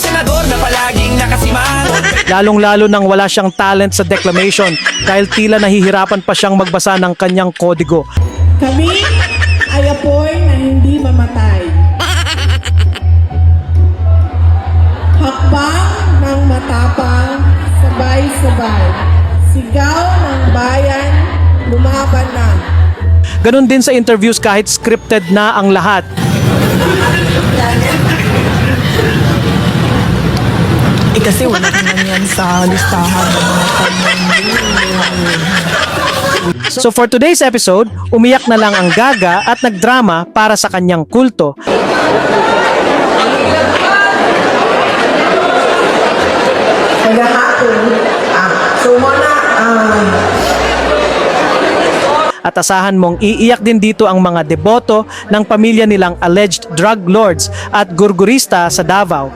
senador na palaging nakasimangot. Lalong-lalo nang wala siyang talent sa declamation dahil tila nahihirapan pa siyang magbasa ng kanyang kodigo. Kami ay apoy na hindi mamatay. Hakbang ng matapang, sabay-sabay. Sigaw ng bayan, lumaban na. Ganon din sa interviews kahit scripted na ang lahat. Kasi wala naman yan sa listahan ng mga So for today's episode, umiyak na lang ang Gaga at nagdrama para sa kanyang kulto. At asahan mong iiyak din dito ang mga deboto ng pamilya nilang alleged drug lords at gurgurista sa Davao.